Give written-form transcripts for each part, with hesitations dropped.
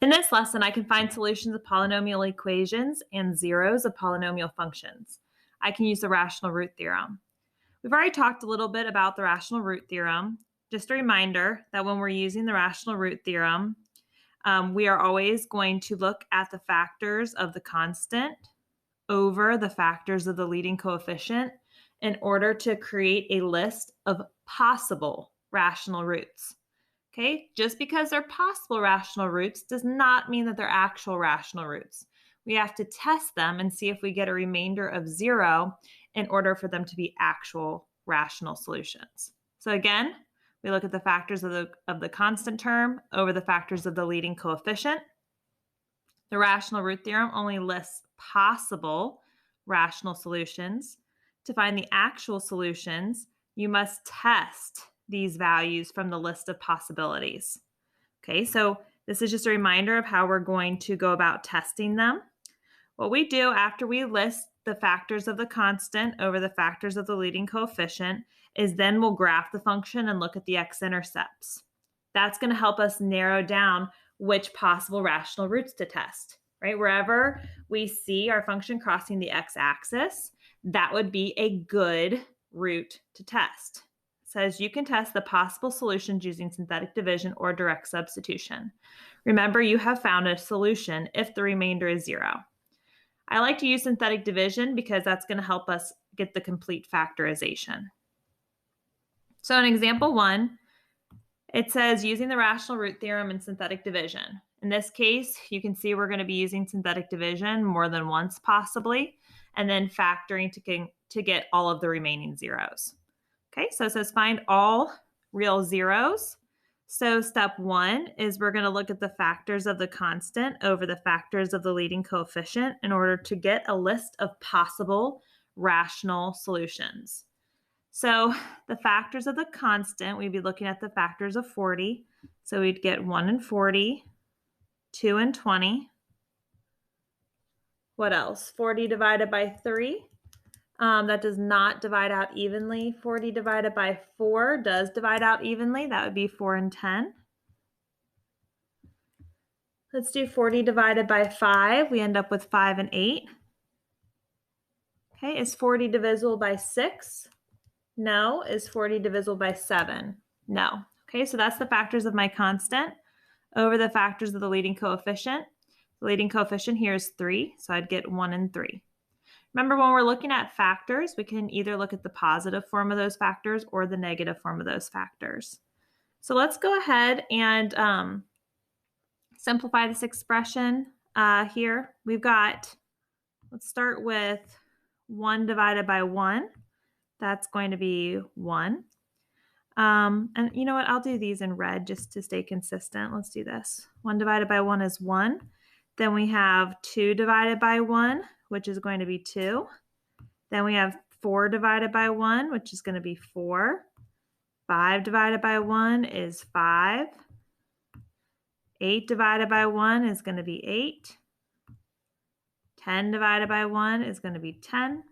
In this lesson, I can find solutions of polynomial equations and zeros of polynomial functions. I can use the rational root theorem. We've already talked a little bit about the rational root theorem. Just a reminder that when we're using the rational root theorem, we are always going to look at the factors of the constant over the factors of the leading coefficient in order to create a list of possible rational roots. Okay, just because they're possible rational roots does not mean that they're actual rational roots. We have to test them and see if we get a remainder of 0 in order for them to be actual rational solutions. So again, we look at the factors of the constant term over the factors of the leading coefficient. The rational root theorem only lists possible rational solutions. To find the actual solutions, you must test these values from the list of possibilities. Okay, so this is just a reminder of how we're going to go about testing them. What we do after we list the factors of the constant over the factors of the leading coefficient is then we'll graph the function and look at the x-intercepts. That's going to help us narrow down which possible rational roots to test, right? Wherever we see our function crossing the x-axis, that would be a good root to test. It says you can test the possible solutions using synthetic division or direct substitution. Remember, you have found a solution if the remainder is 0. I like to use synthetic division because that's going to help us get the complete factorization. So in example 1, it says using the rational root theorem and synthetic division. In this case, you can see we're going to be using synthetic division more than once possibly, and then factoring to get all of the remaining zeros. Okay, so it says find all real zeros. So step 1 is we're going to look at the factors of the constant over the factors of the leading coefficient in order to get a list of possible rational solutions. So the factors of the constant, we'd be looking at the factors of 40. So we'd get 1 and 40, 2 and 20. What else? 40 divided by 3. That does not divide out evenly. 40 divided by 4 does divide out evenly. That would be 4 and 10. Let's do 40 divided by 5. We end up with 5 and 8. Okay, is 40 divisible by 6? No. Is 40 divisible by 7? No. Okay, so that's the factors of my constant over the factors of the leading coefficient. The leading coefficient here is 3, so I'd get 1 and 3. Remember, when we're looking at factors, we can either look at the positive form of those factors or the negative form of those factors. So let's go ahead and simplify this expression here. We've got, let's start with 1 divided by 1. That's going to be 1. And you know what? I'll do these in red just to stay consistent. Let's do this. 1 divided by 1 is 1. Then we have 2 divided by 1, which is going to be 2. Then we have 4 divided by 1, which is going to be 4. 5 divided by 1 is 5. 8 divided by 1 is going to be 8. 10 divided by 1 is going to be 10.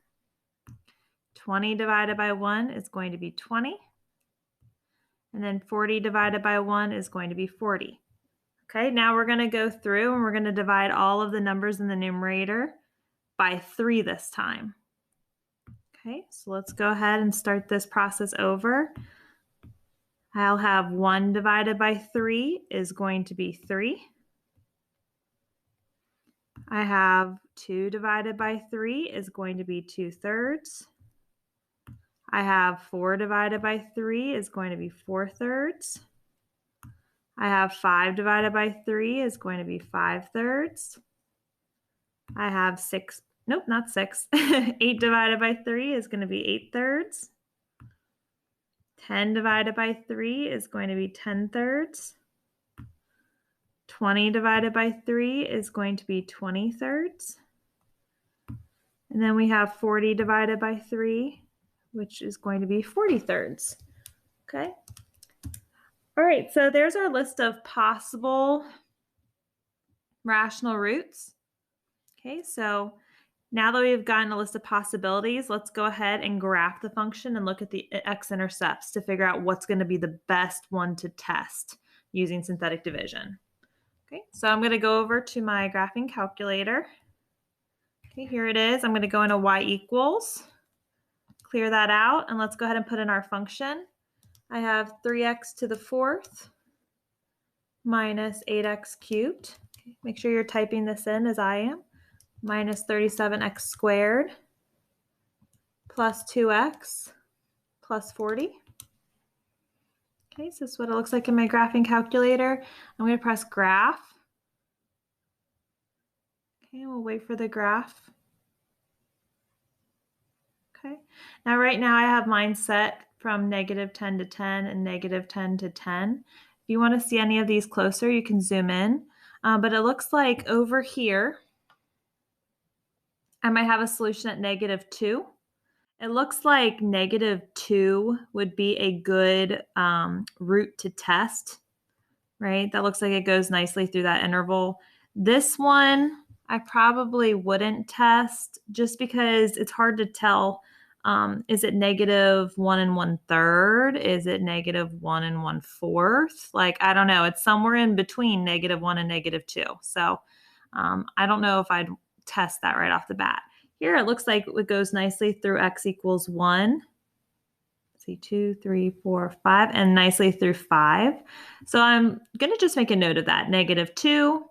20 divided by 1 is going to be 20. And then 40 divided by 1 is going to be 40. Okay, now we're going to go through and we're going to divide all of the numbers in the numerator by 3 this time. Okay, so let's go ahead and start this process over. I'll have 1 divided by 3 is going to be 3. I have 2 divided by 3 is going to be 2/3. I have 4 divided by 3 is going to be 4/3. I have 5 divided by 3 is going to be 5/3. I have 6, nope, not 6. 8 divided by 3 is going to be 8/3. 10 divided by 3 is going to be 10/3. 20 divided by 3 is going to be 20/3. And then we have 40 divided by 3, which is going to be 40/3. Okay. All right, so there's our list of possible rational roots. Okay, so now that we've gotten a list of possibilities, let's go ahead and graph the function and look at the x-intercepts to figure out what's going to be the best one to test using synthetic division. Okay, so I'm going to go over to my graphing calculator. Okay, here it is. I'm going to go into y equals, clear that out, and let's go ahead and put in our function. I have 3x to the fourth minus 8x cubed. Okay, make sure you're typing this in as I am. Minus 37x squared plus 2x plus 40. Okay, so this is what it looks like in my graphing calculator. I'm going to press graph. Okay, we'll wait for the graph. Okay, now right now I have mine set from -10 to 10 and -10 to 10. If you want to see any of these closer, you can zoom in. But it looks like over here, I might have a solution at -2. It looks like -2 would be a good root to test, right? That looks like it goes nicely through that interval. This one, I probably wouldn't test just because it's hard to tell. Is it -1 1/3? Is it -1 1/4? Like, I don't know. It's somewhere in between -1 and -2. So I don't know if I'd test that right off the bat. Here it looks like it goes nicely through x equals 1. Let's see, 2, 3, 4, 5, and nicely through 5. So I'm going to just make a note of that. -2,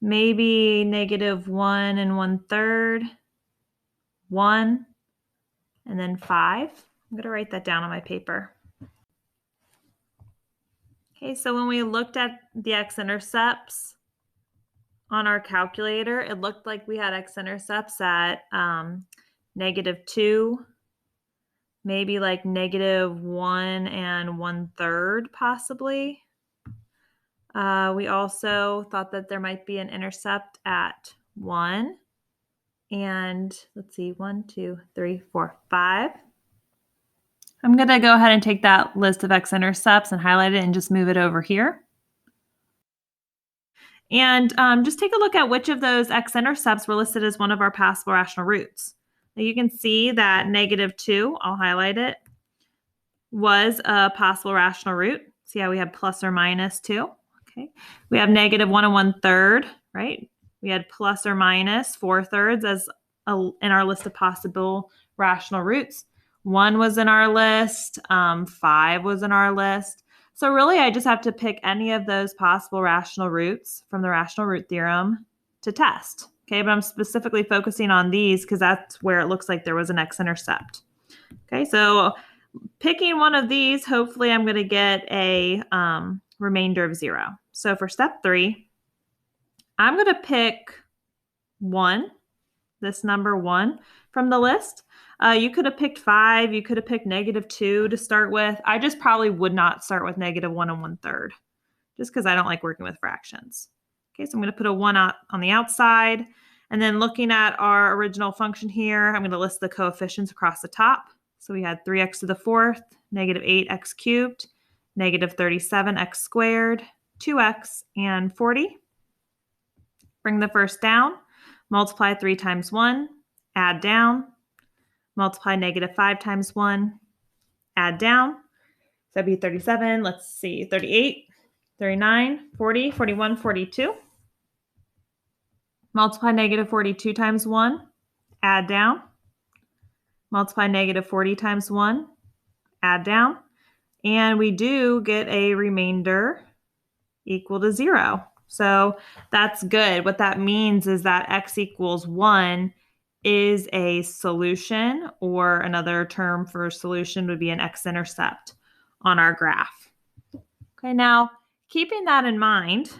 maybe -1 1/3, 1, and then 5. I'm going to write that down on my paper. Okay, so when we looked at the x-intercepts on our calculator, it looked like we had x-intercepts at -2, maybe like -1 1/3 possibly. We also thought that there might be an intercept at 1. And let's see, 1, 2, 3, 4, 5. I'm going to go ahead and take that list of x-intercepts and highlight it and just move it over here. And just take a look at which of those x-intercepts were listed as one of our possible rational roots. Now you can see that -2, I'll highlight it, was a possible rational root. See how we have plus or minus 2? Okay. We have -1 1/3, right? We had plus or minus 4/3 as in our list of possible rational roots. 1 was in our list. 5 was in our list. So really, I just have to pick any of those possible rational roots from the rational root theorem to test. Okay, but I'm specifically focusing on these because that's where it looks like there was an x-intercept. Okay, so picking one of these, hopefully I'm going to get a remainder of 0. So for step 3, I'm going to pick 1, this number 1, from the list. You could have picked 5. You could have picked -2 to start with. I just probably would not start with -1 1/3 just because I don't like working with fractions. Okay, so I'm going to put a 1 out on the outside. And then looking at our original function here, I'm going to list the coefficients across the top. So we had 3x to the fourth, -8x cubed, -37x squared, 2x, and 40. Bring the first down, multiply 3 times 1, add down, multiply -5 times 1, add down. So that'd be 37, let's see, 38, 39, 40, 41, 42. Multiply -42 times 1, add down. Multiply -40 times 1, add down. And we do get a remainder equal to 0. So that's good. What that means is that x equals 1 is a solution, or another term for solution would be an x-intercept on our graph. Okay, now keeping that in mind,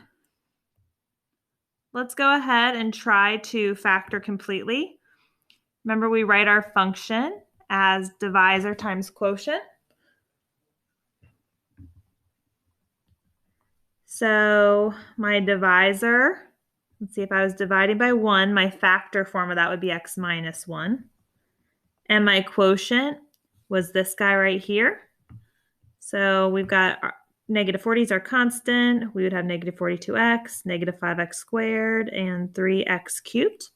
let's go ahead and try to factor completely. Remember, we write our function as divisor times quotient. So my divisor, let's see, if I was dividing by 1, my factor form of that would be x minus 1. And my quotient was this guy right here. So we've got -40 is our constant. We would have -42x, -5x squared, and 3x cubed.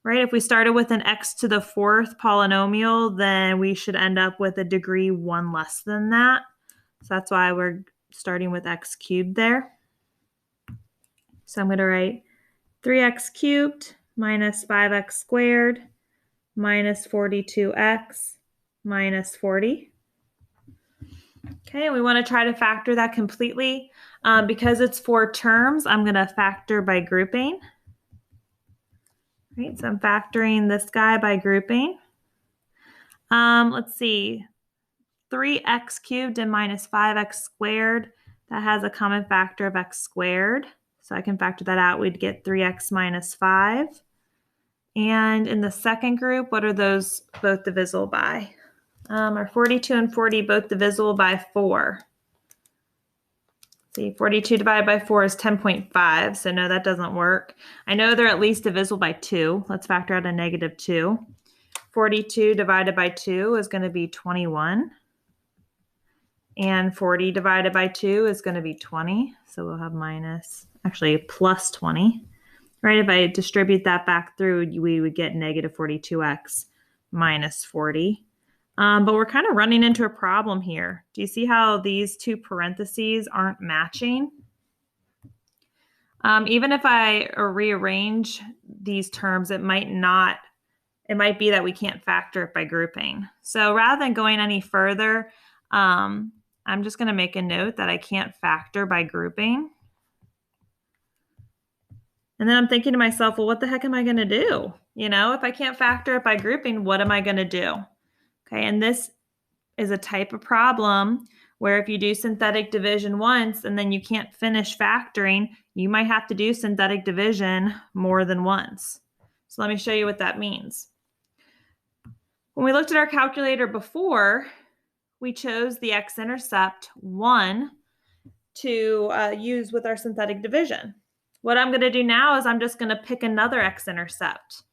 Right? If we started with an x to the fourth polynomial, then we should end up with a degree 1 less than that. So that's why we're starting with x cubed there. So I'm going to write 3x cubed minus 5x squared minus 42x minus 40. Okay, we want to try to factor that completely. Because it's 4 terms, I'm going to factor by grouping. Right, so I'm factoring this guy by grouping. Let's see, 3x cubed and minus 5x squared, that has a common factor of x squared. So I can factor that out. We'd get 3x minus 5. And in the second group, what are those both divisible by? Are 42 and 40 both divisible by 4? See, 42 divided by 4 is 10.5, so no, that doesn't work. I know they're at least divisible by 2. Let's factor out a negative 2. 42 divided by 2 is going to be 21. And 40 divided by 2 is going to be 20. So we'll have plus 20. Right, if I distribute that back through, we would get negative 42x minus 40. But we're kind of running into a problem here. Do you see how these two parentheses aren't matching? Even if I rearrange these terms, it might be that we can't factor it by grouping. So rather than going any further, I'm just going to make a note that I can't factor by grouping. And then I'm thinking to myself, well, what the heck am I going to do? You know, if I can't factor it by grouping, what am I going to do? Okay, and this is a type of problem where if you do synthetic division once and then you can't finish factoring, you might have to do synthetic division more than once. So let me show you what that means. When we looked at our calculator before, we chose the x-intercept 1 to use with our synthetic division. What I'm going to do now is I'm just going to pick another x-intercept.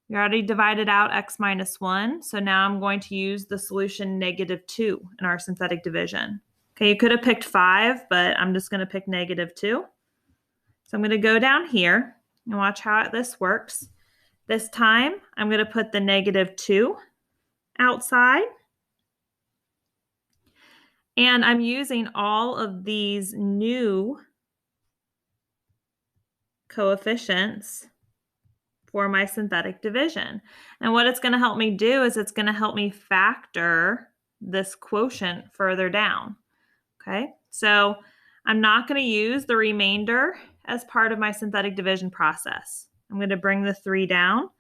We already divided out x minus 1, so now I'm going to use the solution negative 2 in our synthetic division. Okay, you could have picked 5, but I'm just going to pick negative 2. So I'm going to go down here and watch how this works. This time, I'm going to put the negative 2 outside. And I'm using all of these new coefficients for my synthetic division. And what it's going to help me do is it's going to help me factor this quotient further down. Okay, so I'm not going to use the remainder as part of my synthetic division process. I'm going to bring the 3 down.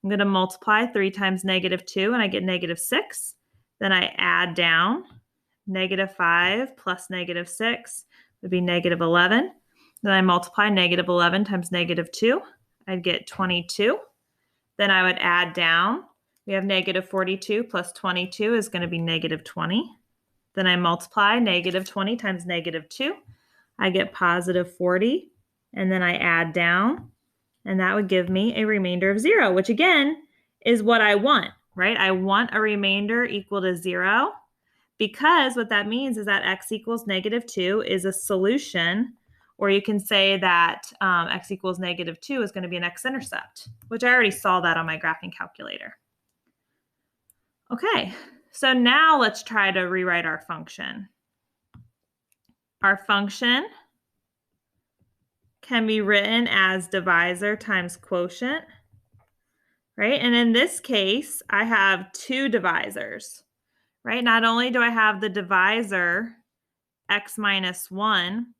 I'm going to multiply 3 times negative 2 and I get negative 6. Then I add down. Negative 5 plus negative 6 would be negative 11. Then I multiply negative 11 times negative 2. I'd get 22. Then I would add down. We have negative 42 plus 22 is going to be negative 20. Then I multiply negative 20 times negative 2. I get positive 40. And then I add down. And that would give me a remainder of 0, which again is what I want, right? I want a remainder equal to 0 because what that means is that x equals negative 2 is a solution. Or you can say that x equals negative 2 is going to be an x-intercept, which I already saw that on my graphing calculator. Okay, so now let's try to rewrite our function. Our function can be written as divisor times quotient, right? And in this case, I have 2 divisors, right? Not only do I have the divisor x minus 1,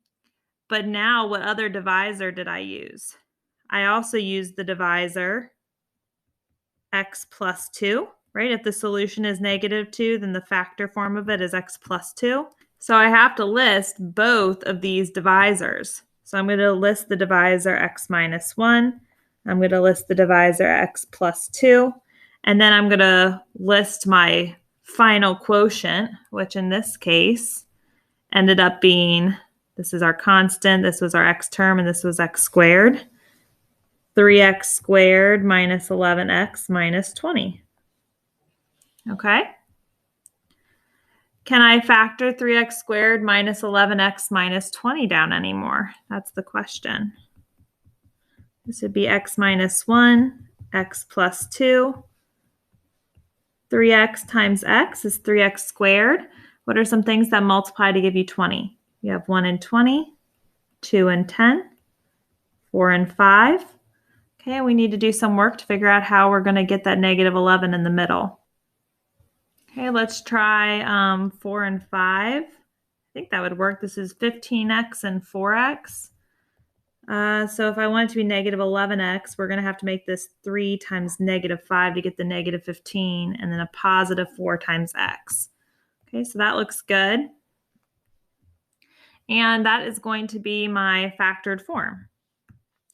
but now what other divisor did I use? I also used the divisor x plus 2, right? If the solution is negative 2, then the factor form of it is x plus 2. So I have to list both of these divisors. So I'm going to list the divisor x minus 1. I'm going to list the divisor x plus 2. And then I'm going to list my final quotient, which in this case ended up being, this is our constant, this was our x term, and this was x squared. 3x squared minus 11x minus 20. Okay? Can I factor 3x squared minus 11x minus 20 down anymore? That's the question. This would be x minus 1, x plus 2. 3x times x is 3x squared. What are some things that multiply to give you 20? You have 1 and 20, 2 and 10, 4 and 5. Okay, we need to do some work to figure out how we're going to get that negative 11 in the middle. Okay, let's try 4 and 5. I think that would work. This is 15x and 4x. So if I want it to be negative 11x, we're going to have to make this 3 times negative 5 to get the negative 15, and then a positive 4 times x. Okay, so that looks good. And that is going to be my factored form.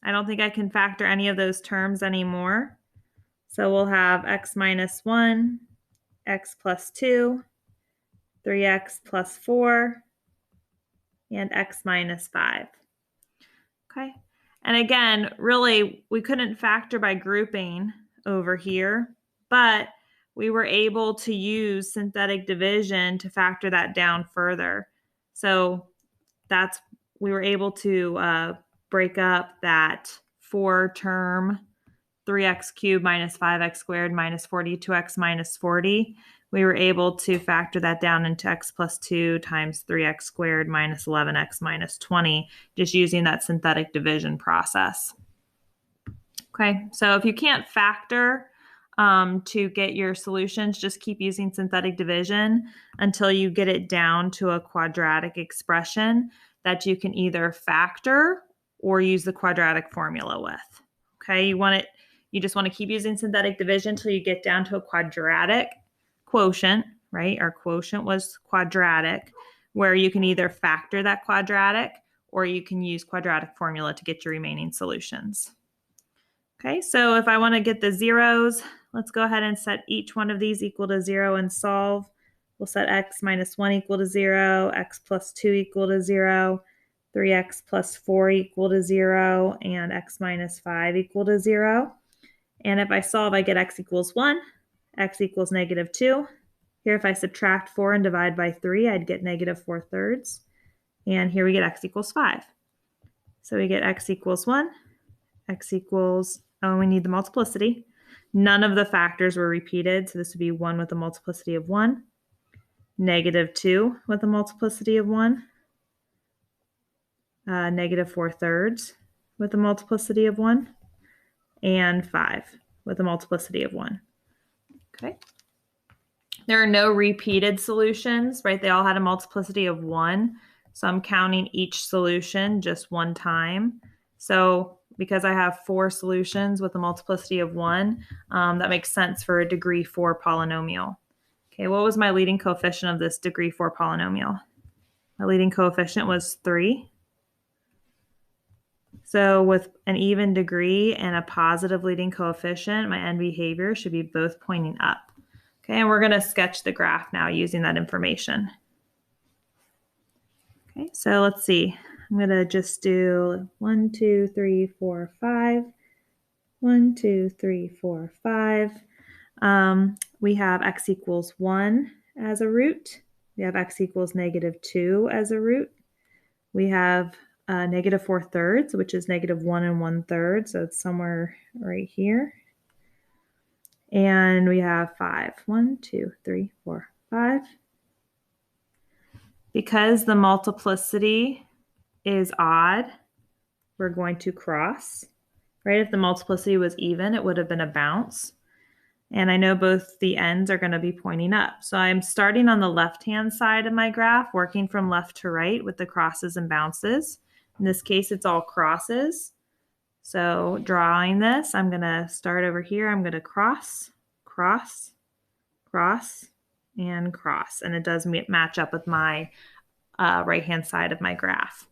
I don't think I can factor any of those terms anymore. So we'll have x minus 1, x plus 2, 3x plus 4, and x minus 5. Okay, and again, really, we couldn't factor by grouping over here, but we were able to use synthetic division to factor that down further. So we were able to break up that 4-term 3x cubed minus 5x squared minus 42x minus 40. We were able to factor that down into x plus 2 times 3x squared minus 11x minus 20, just using that synthetic division process. Okay, so if you can't factor to get your solutions, just keep using synthetic division until you get it down to a quadratic expression that you can either factor or use the quadratic formula with. Okay, you just want to keep using synthetic division until you get down to a quadratic quotient, right? Our quotient was quadratic, where you can either factor that quadratic or you can use quadratic formula to get your remaining solutions. Okay, so if I want to get the zeros, let's go ahead and set each one of these equal to 0 and solve. We'll set x minus 1 equal to 0, x plus 2 equal to 0, 3x plus 4 equal to 0, and x minus 5 equal to 0. And if I solve, I get x equals 1, x equals negative 2. Here, if I subtract 4 and divide by 3, I'd get negative 4/3. And here we get x equals 5. So we get x equals 1, x equals, oh, we need the multiplicity. None of the factors were repeated, so this would be 1 with a multiplicity of 1, negative 2 with a multiplicity of 1, negative 4/3 with a multiplicity of 1, and 5 with a multiplicity of 1. Okay. There are no repeated solutions, right? They all had a multiplicity of 1. So I'm counting each solution just one time. So because I have 4 solutions with a multiplicity of 1, that makes sense for a degree 4 polynomial. Okay, what was my leading coefficient of this degree 4 polynomial? My leading coefficient was 3. So with an even degree and a positive leading coefficient, my end behavior should be both pointing up. Okay, and we're going to sketch the graph now using that information. Okay, so let's see. I'm going to just do 1, 2, 3, 4, 5. 1, 2, 3, 4, 5. We have x equals 1 as a root. We have x equals negative 2 as a root. We have negative 4/3, which is negative 1 and 1/3, so it's somewhere right here. And we have 5. 1, 2, 3, 4, 5. Because the multiplicity is odd, we're going to cross. Right? If the multiplicity was even, it would have been a bounce. And I know both the ends are going to be pointing up. So I'm starting on the left-hand side of my graph, working from left to right with the crosses and bounces. In this case, it's all crosses. So drawing this, I'm going to start over here. I'm going to cross, cross, cross, and cross. And it does match up with my right-hand side of my graph.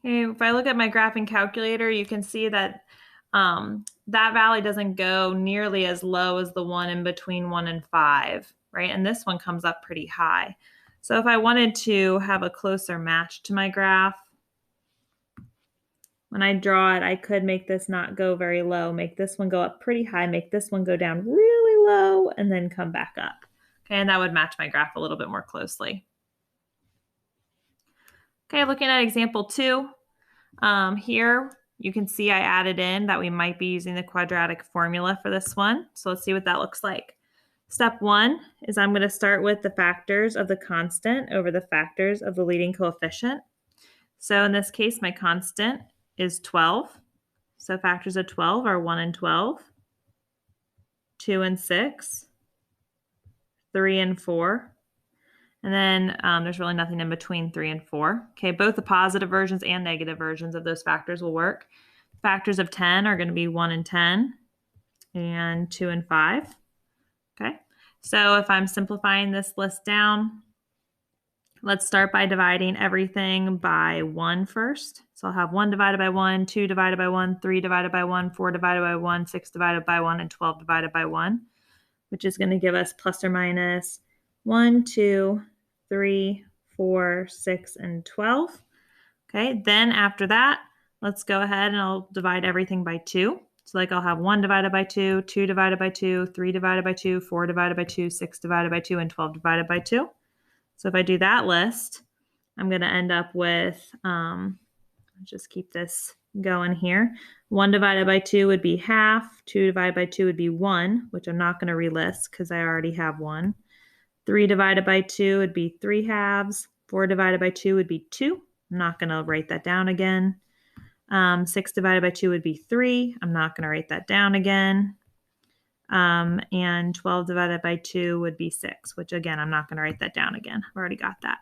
Okay, if I look at my graphing calculator, you can see that that valley doesn't go nearly as low as the one in between 1 and 5, right? And this one comes up pretty high. So if I wanted to have a closer match to my graph, when I draw it, I could make this not go very low, make this one go up pretty high, make this one go down really low, and then come back up. Okay, and that would match my graph a little bit more closely. Okay, looking at example 2, here you can see I added in that we might be using the quadratic formula for this one. So let's see what that looks like. Step 1 is I'm going to start with the factors of the constant over the factors of the leading coefficient. So in this case, my constant is 12. So factors of 12 are 1 and 12, 2 and 6, 3 and 4. And then there's really nothing in between 3 and 4. Okay, both the positive versions and negative versions of those factors will work. Factors of 10 are going to be 1 and 10 and 2 and 5. Okay, so if I'm simplifying this list down, let's start by dividing everything by 1 first. So I'll have 1 divided by 1, 2 divided by 1, 3 divided by 1, 4 divided by 1, 6 divided by 1, and 12 divided by 1, which is going to give us plus or minus 1, 2, 3, 4, 6, and 12. Okay, then after that, let's go ahead and I'll divide everything by 2. So like I'll have 1 divided by 2, 2 divided by 2, 3 divided by 2, 4 divided by 2, 6 divided by 2, and 12 divided by 2. So if I do that list, I'm going to end up with, just keep this going here. 1 divided by 2 would be half. 2 divided by 2 would be 1, which I'm not going to relist because I already have 1. 3 divided by 2 would be 3 halves. 4 divided by 2 would be 2. I'm not going to write that down again. 6 divided by 2 would be 3. I'm not going to write that down again. And 12 divided by 2 would be 6, which again, I'm not going to write that down again. I've already got that.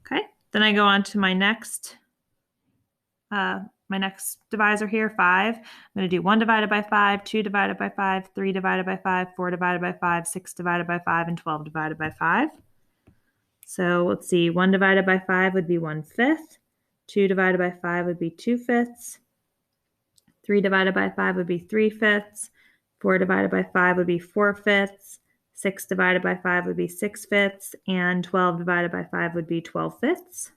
Okay, then I go on to my next divisor here, 5. I'm going to do 1 divided by 5, 2 divided by 5, 3 divided by 5, 4 divided by 5, 6 divided by 5, and 12 divided by 5. So let's see, 1 divided by 5 would be 1/5. 2 divided by 5 would be 2/5. 3 divided by 5 would be 3/5. 4 divided by 5 would be 4/5. 6 divided by 5 would be 6/5. And 12 divided by 5 would be 12/5.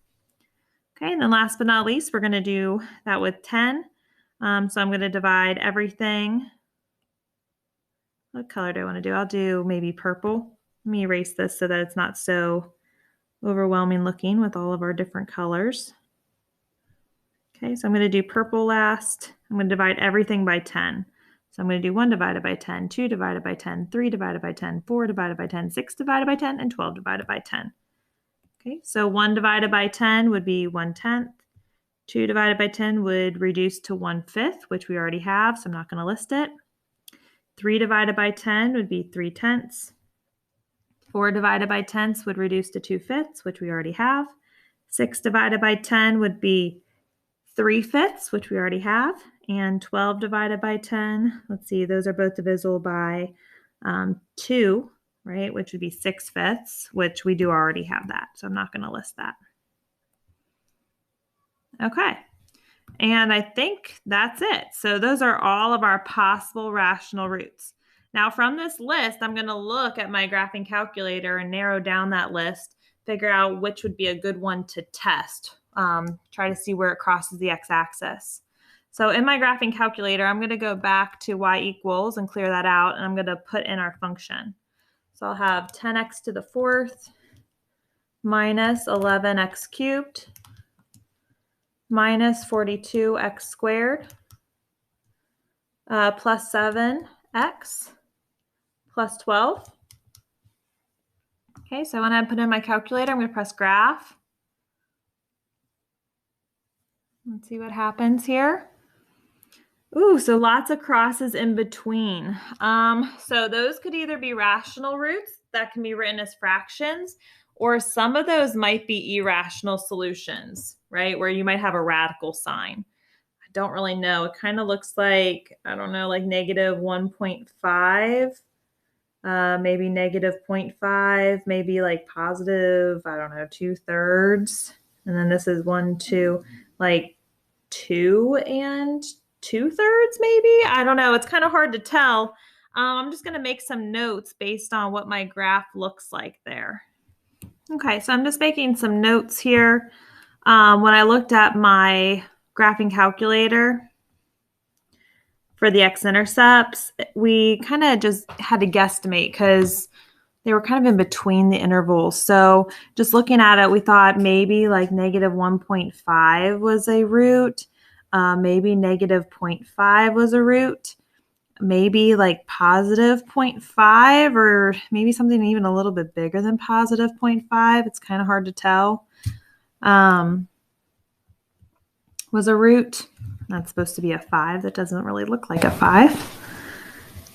Okay, and then last but not least, we're going to do that with 10. So I'm going to divide everything. What color do I want to do? I'll do maybe purple. Let me erase this so that it's not so overwhelming looking with all of our different colors. Okay, so I'm going to do purple last. I'm going to divide everything by 10. So I'm going to do 1 divided by 10, 2 divided by 10, 3 divided by 10, 4 divided by 10, 6 divided by 10, and 12 divided by 10. Okay, so 1 divided by 10 would be 1/10. 2 divided by 10 would reduce to 1/5, which we already have, so I'm not going to list it. 3 divided by 10 would be 3/10. 4 divided by 10 would reduce to 2/5, which we already have. 6 divided by 10 would be 3/5, which we already have. And 12 divided by 10, let's see, those are both divisible by 2, right, which would be 6/5, which we do already have that, so I'm not going to list that. Okay, and I think that's it. So those are all of our possible rational roots. Now from this list, I'm going to look at my graphing calculator and narrow down that list, figure out which would be a good one to test, try to see where it crosses the x-axis. So in my graphing calculator, I'm going to go back to y equals and clear that out, and I'm going to put in our function. So I'll have 10x to the 4th minus 11x cubed minus 42x squared plus 7x plus 12. Okay, so when I put in my calculator, I'm going to press graph. Let's see what happens here. Ooh, so lots of crosses in between. So those could either be rational roots that can be written as fractions, or some of those might be irrational solutions, right? Where you might have a radical sign. I don't really know. It kind of looks like, I don't know, like negative 1.5, maybe negative 0.5, maybe like positive, I don't know, 2/3. And then this is 1, 2, like 2 and 2/3 maybe? I don't know. It's kind of hard to tell. I'm just going to make some notes based on what my graph looks like there. Okay, so I'm just making some notes here. When I looked at my graphing calculator for the x-intercepts, we kind of just had to guesstimate because they were kind of in between the intervals. So just looking at it, we thought maybe like negative 1.5 was a root. Maybe negative 0.5 was a root. Maybe like positive 0.5, or maybe something even a little bit bigger than positive 0.5. It's kind of hard to tell. was a root. That's supposed to be a 5. That doesn't really look like a 5.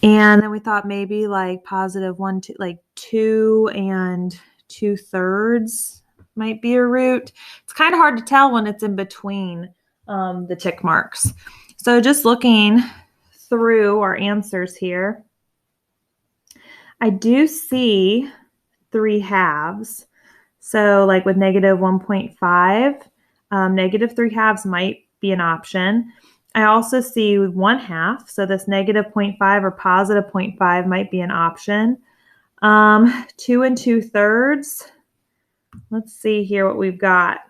And then we thought maybe like positive 1, 2, like 2 and 2/3 might be a root. It's kind of hard to tell when it's in between the tick marks. So just looking through our answers here, I do see 3/2. So like with negative 1.5, negative 3/2 might be an option. I also see 1/2. So this negative 0.5 or positive 0.5 might be an option. 2 and 2/3. Let's see here what we've got.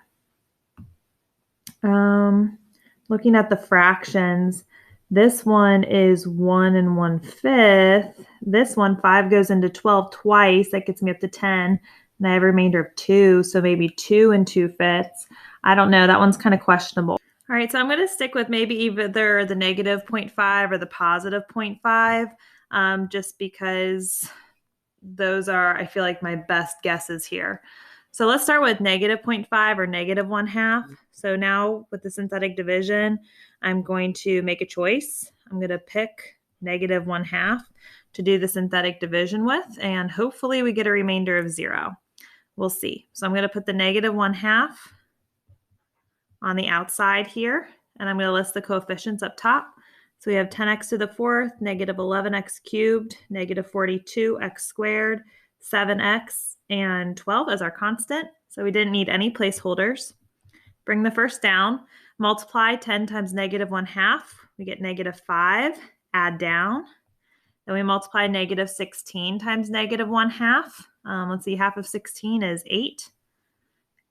Looking at the fractions, this one is 1 and 1/5. This one, 5 goes into 12 twice. That gets me up to 10. And I have a remainder of 2, so maybe 2 and 2/5. I don't know. That one's kind of questionable. All right, so I'm going to stick with maybe either the negative 0.5 or the positive 0.5, just because those are, I feel like, my best guesses here. So let's start with negative 0.5 or negative 1/2. So now with the synthetic division, I'm going to make a choice. I'm going to pick negative 1/2 to do the synthetic division with, and hopefully we get a remainder of 0. We'll see. So I'm going to put the negative 1/2 on the outside here, and I'm going to list the coefficients up top. So we have 10x to the 4th, negative 11x cubed, negative 42x squared, 7x, and 12 as our constant. So we didn't need any placeholders. Bring the first down, multiply 10 times negative 1/2. We get negative 5, add down. Then we multiply negative 16 times negative 1/2. Let's see, half of 16 is 8.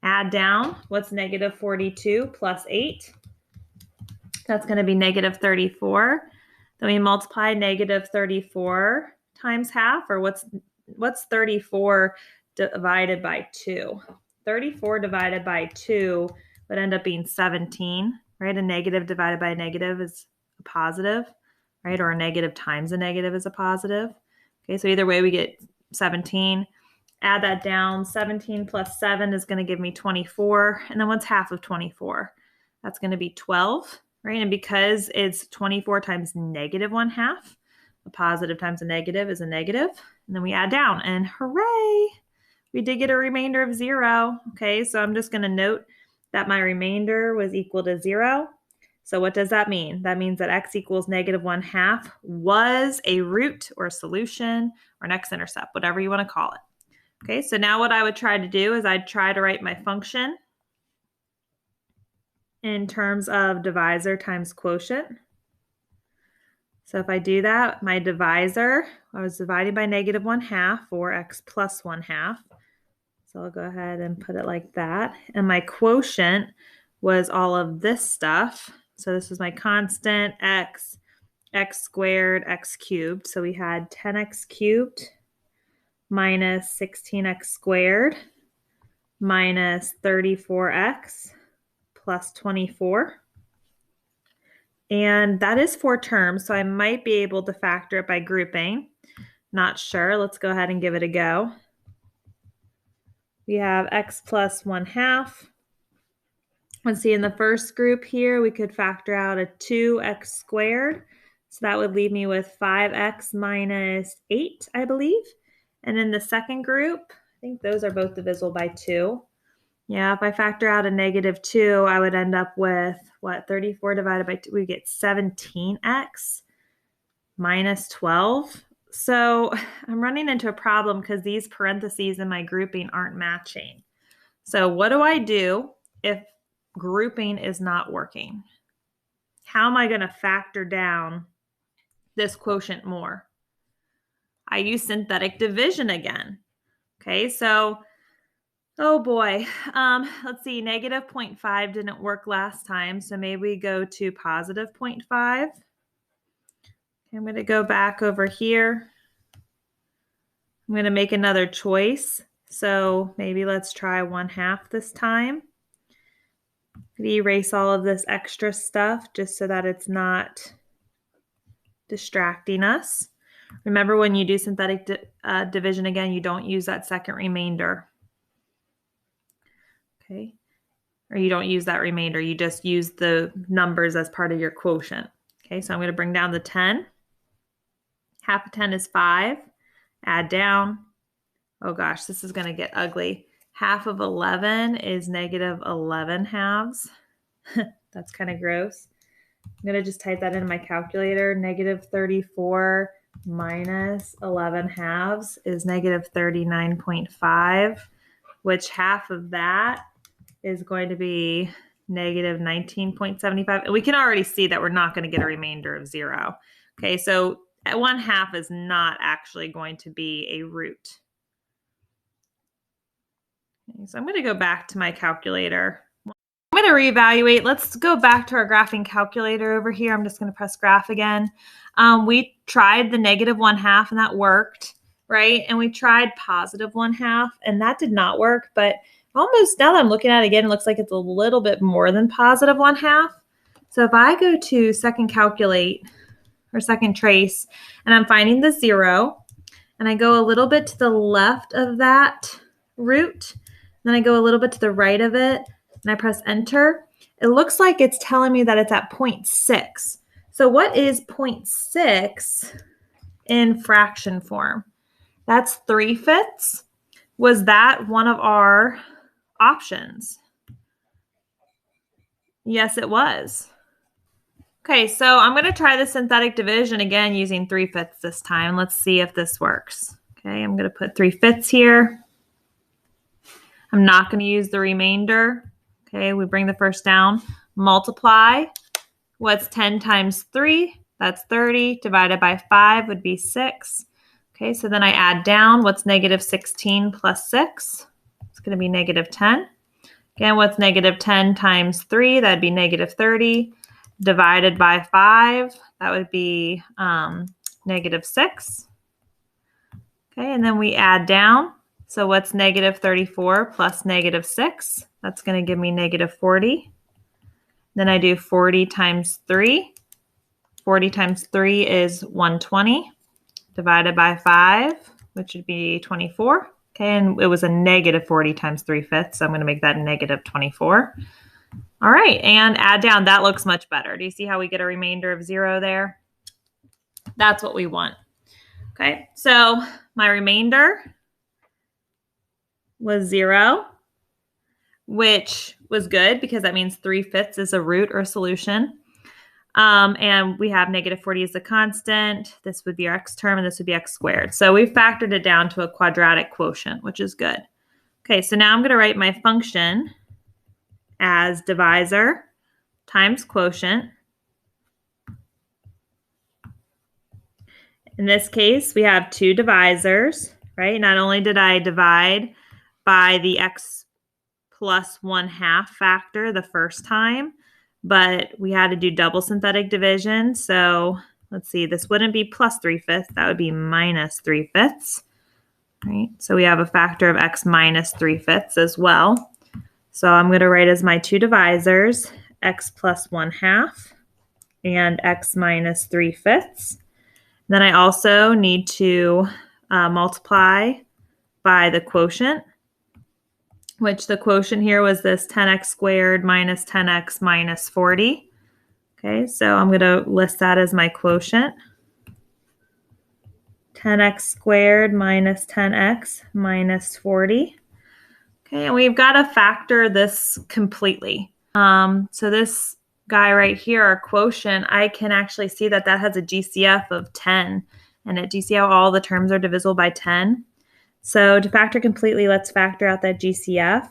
Add down, what's negative 42 plus 8? That's going to be negative 34. Then we multiply negative 34 times half, or what's 34 divided by 2? 34 divided by 2 would end up being 17, right? A negative divided by a negative is a positive, right? Or a negative times a negative is a positive. Okay, so either way we get 17. Add that down. 17 plus 7 is going to give me 24. And then what's half of 24? That's going to be 12, right? And because it's 24 times negative 1/2, a positive times a negative is a negative. And then we add down, and hooray, we did get a remainder of 0. Okay, so I'm just going to note that my remainder was equal to 0. So what does that mean? That means that x equals negative 1/2 was a root or a solution or an x-intercept, whatever you want to call it. Okay, so now what I would try to do is I'd try to write my function in terms of divisor times quotient. So if I do that, my divisor, I was dividing by negative 1/2, or x plus 1/2. So I'll go ahead and put it like that. And my quotient was all of this stuff. So this is my constant x, x squared, x cubed. So we had 10x cubed minus 16x squared minus 34x plus 24. And that is 4 terms, so I might be able to factor it by grouping. Not sure. Let's go ahead and give it a go. We have x plus 1/2. Let's see, in the first group here, we could factor out a 2x squared. So that would leave me with 5x minus 8, I believe. And in the second group, I think those are both divisible by 2. Yeah, if I factor out a negative 2, I would end up with, what, 34 divided by 2? We get 17x minus 12. So I'm running into a problem because these parentheses in my grouping aren't matching. So what do I do if grouping is not working? How am I going to factor down this quotient more? I use synthetic division again. Okay, so, oh boy, let's see, negative 0.5 didn't work last time, so maybe we go to positive 0.5. Okay, I'm going to go back over here. I'm going to make another choice. So maybe let's try 1/2 this time. Erase all of this extra stuff just so that it's not distracting us. Remember, when you do synthetic division again, you don't use that second remainder. Okay. or you don't use that remainder. You just use the numbers as part of your quotient. Okay, so I'm going to bring down the 10. Half of 10 is 5. Add down. Oh gosh, this is going to get ugly. Half of 11 is negative 11 halves. That's kind of gross. I'm going to just type that into my calculator. Negative 34 minus 11 halves is negative 39.5, which half of that is going to be negative 19.75. And we can already see that we're not going to get a remainder of 0. Okay, so 1/2 is not actually going to be a root. Okay, so I'm going to go back to my calculator. I'm going to reevaluate. Let's go back to our graphing calculator over here. I'm just going to press graph again. We tried the negative 1/2 and that worked, right? And we tried positive 1/2 and that did not work, but almost now that I'm looking at it again, it looks like it's a little bit more than positive 1/2. So if I go to second calculate or second trace and I'm finding the 0 and I go a little bit to the left of that root, then I go a little bit to the right of it and I press enter, it looks like it's telling me that it's at 0.6. So what is 0.6 in fraction form? That's 3/5. Was that one of our options? Yes, it was. Okay, so I'm going to try the synthetic division again using 3/5 this time. Let's see if this works. Okay, I'm going to put 3/5 here. I'm not going to use the remainder. Okay, we bring the first down. Multiply. What's 10 times 3? That's 30. Divided by 5 would be 6. Okay, so then I add down. What's negative 16 plus 6? It's going to be negative 10. Again, what's negative 10 times 3? That'd be negative 30. Divided by 5, that would be negative 6. Okay, and then we add down. So what's negative 34 plus negative 6? That's going to give me negative 40. Then I do 40 times 3. 40 times 3 is 120. Divided by 5, which would be 24. Okay, and it was a negative 40 times 3/5, so I'm going to make that negative 24. All right, and add down. That looks much better. Do you see how we get a remainder of 0 there? That's what we want. Okay, so my remainder was 0, which was good because that means 3/5 is a root or solution. And we have negative 40 as a constant. This would be our x term, and this would be x squared. So we factored it down to a quadratic quotient, which is good. Okay, so now I'm going to write my function as divisor times quotient. In this case, we have 2 divisors, right? Not only did I divide by the x plus 1/2 factor the first time, but we had to do double synthetic division. So let's see, this wouldn't be plus 3/5, that would be minus 3/5, right? So we have a factor of x minus 3/5 as well. So I'm going to write as my 2 divisors, x plus 1/2 and x minus 3/5. Then I also need to multiply by the quotient, which the quotient here was this 10x squared minus 10x minus 40. Okay, so I'm going to list that as my quotient. 10x squared minus 10x minus 40. Okay, and we've got to factor this completely. So this guy right here, our quotient, I can actually see that that has a GCF of 10. And do you see how all the terms are divisible by 10? So to factor completely, let's factor out that GCF.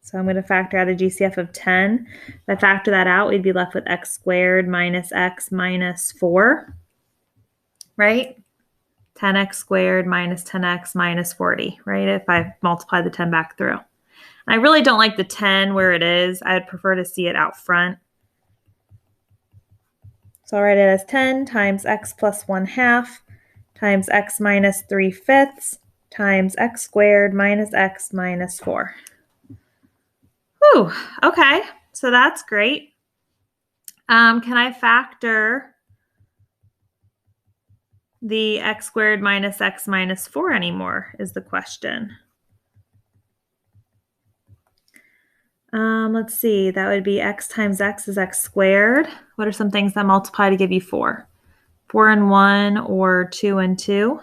So I'm going to factor out a GCF of 10. If I factor that out, we'd be left with x squared minus x minus 4, right? 10x squared minus 10x minus 40, right? If I multiply the 10 back through. And I really don't like the 10 where it is. I'd prefer to see it out front. So I'll write it as 10 times x plus 1/2 times x minus 3/5 times x squared minus x minus 4. Whew, okay, so that's great. Can I factor the x squared minus x minus 4 anymore is the question. Let's see, that would be x times x is x squared. What are some things that multiply to give you 4? 4 and 1 or 2 and 2?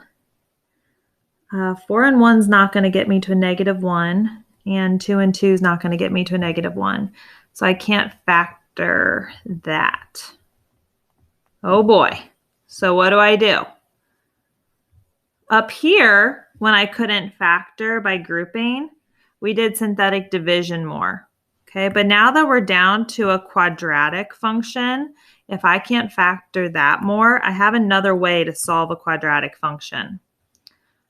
4 and 1 is not going to get me to a -1, and 2 and 2 is not going to get me to a -1. So I can't factor that. Oh boy. So what do? Up here, when I couldn't factor by grouping, we did synthetic division more. Okay, but now that we're down to a quadratic function, if I can't factor that more, I have another way to solve a quadratic function.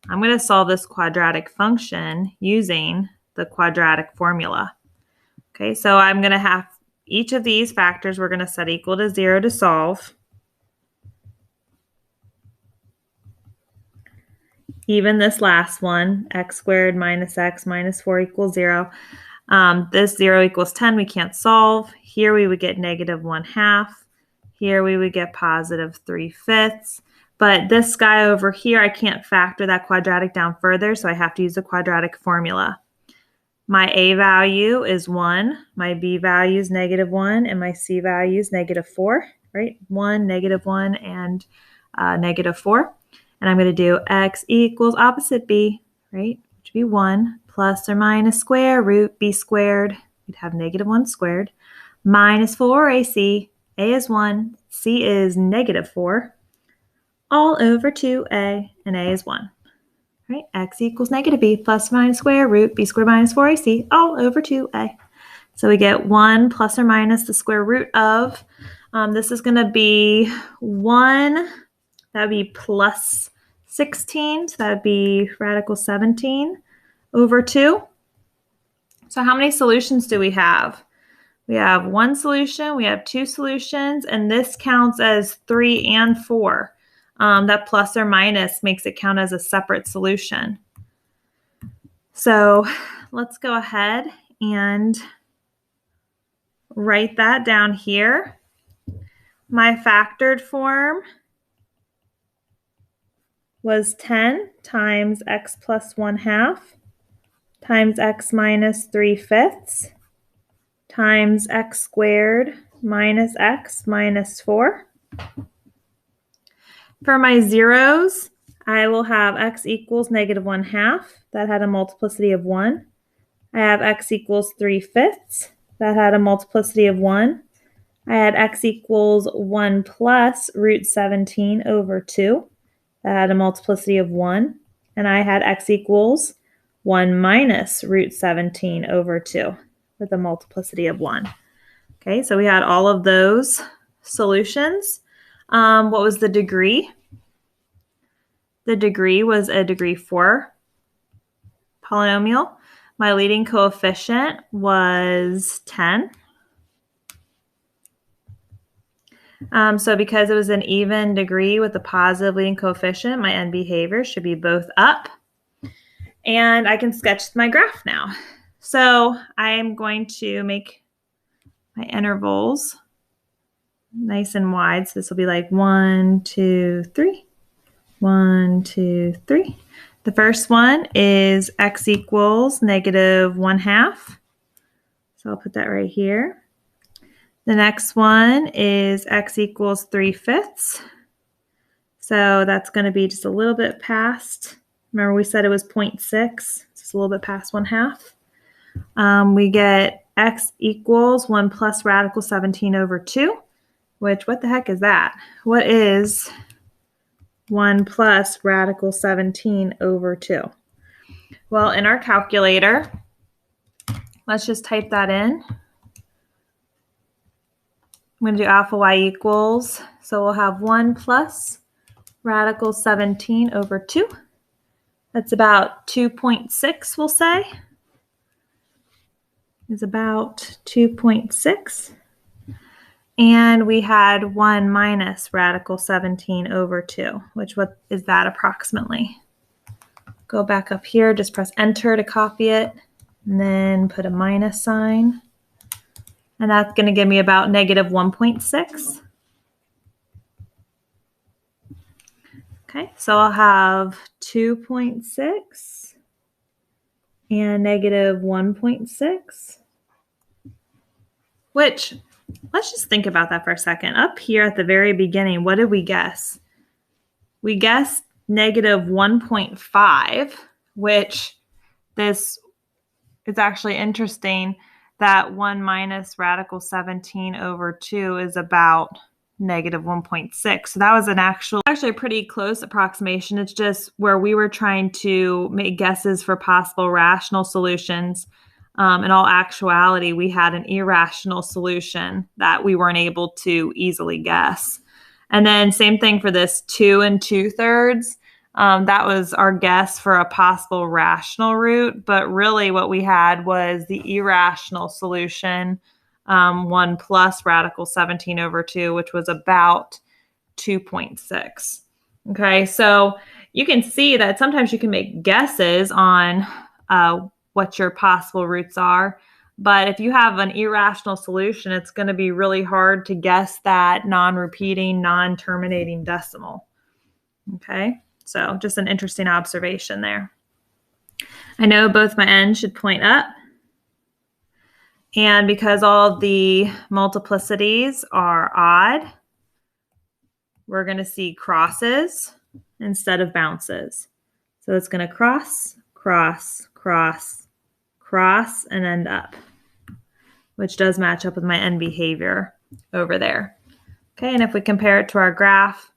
I'm going to solve this quadratic function using the quadratic formula. Okay, so I'm going to have each of these factors we're going to set equal to 0 to solve. Even this last one, x squared minus x minus 4 equals 0. This 0 equals 10, we can't solve. Here we would get -1/2. Here we would get +3/5. But this guy over here, I can't factor that quadratic down further, so I have to use the quadratic formula. My a value is 1, my b value is -1, and my c value is -4, right? 1, -1, and -4. And I'm going to do x equals opposite b, right? Which would be 1 plus or minus square root b squared. We'd have -1 squared minus 4ac. A is 1, c is -4, all over 2a, and a is 1. Right? X equals -b plus or minus square root b squared minus 4ac, all over 2a. So we get 1 plus or minus the square root of, this is going to be 1, that would be plus 16, so that would be radical 17 over 2. So how many solutions do we have? We have 1 solution, we have 2 solutions, and this counts as 3 and 4. That plus or minus makes it count as a separate solution. So let's go ahead and write that down here. My factored form was 10 times x plus 1/2 times x minus 3/5 times x squared minus x minus 4. For my zeros, I will have x equals -1/2. That had a multiplicity of 1. I have x equals 3/5. That had a multiplicity of 1. I had x equals 1 plus root 17 over 2. That had a multiplicity of 1. And I had x equals 1 minus root 17 over 2 with a multiplicity of 1. Okay, so we had all of those solutions. What was the degree? The degree was a degree 4 polynomial. My leading coefficient was 10. So because it was an even degree with a positive leading coefficient, my end behavior should be both up. And I can sketch my graph now. So I'm going to make my intervals nice and wide. So this will be like 1, 2, 3. 1, 2, 3. The first one is x equals -1/2. So I'll put that right here. The next one is x equals 3/5. So that's going to be just a little bit past. Remember we said it was 0.6. It's just a little bit past 1/2. We get x equals 1 plus radical 17 over 2, which what the heck is that? What is 1 plus radical 17 over 2? Well, in our calculator, let's just type that in. I'm going to do alpha y equals, so we'll have 1 plus radical 17 over 2. That's about 2.6, we'll say. Is about 2.6. And we had 1 minus radical 17 over 2, which what is that approximately? Go back up here, just press enter to copy it, and then put a minus sign. And that's going to give me about -1.6. Okay, so I'll have 2.6 and -1.6. which, let's just think about that for a second. Up here at the very beginning, what did we guess? We guessed negative 1.5, which this is actually interesting that 1 minus radical 17 over 2 is about negative 1.6. So that was actually a pretty close approximation. It's just where we were trying to make guesses for possible rational solutions. In all actuality, we had an irrational solution that we weren't able to easily guess. And then same thing for this 2 2/3. That was our guess for a possible rational root, but really what we had was the irrational solution, 1 plus radical 17 over 2, which was about 2.6. Okay, so you can see that sometimes you can make guesses on what your possible roots are, but if you have an irrational solution, it's going to be really hard to guess that non-repeating, non-terminating decimal. Okay. So just an interesting observation there. I know both my ends should point up. And because all the multiplicities are odd, we're going to see crosses instead of bounces. So it's going to cross, cross, cross, cross, and end up, which does match up with my end behavior over there. Okay, and if we compare it to our graph,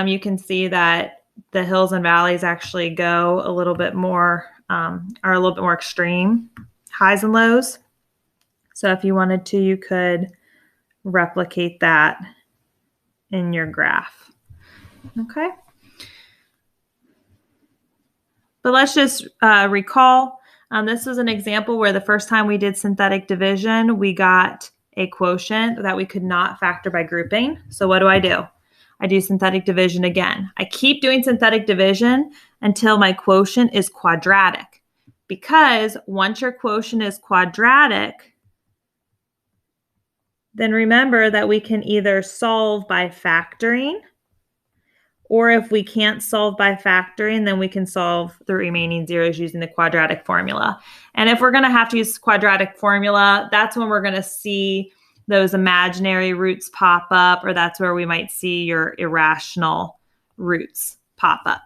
you can see that the hills and valleys actually go a little bit more, are a little bit more extreme, highs and lows. So if you wanted to, you could replicate that in your graph. Okay. But let's just recall, this was an example where the first time we did synthetic division, we got a quotient that we could not factor by grouping. So what do? I do synthetic division again. I keep doing synthetic division until my quotient is quadratic, because once your quotient is quadratic, then remember that we can either solve by factoring, or if we can't solve by factoring, then we can solve the remaining zeros using the quadratic formula. And if we're going to have to use quadratic formula, that's when we're going to see those imaginary roots pop up, or that's where we might see your irrational roots pop up.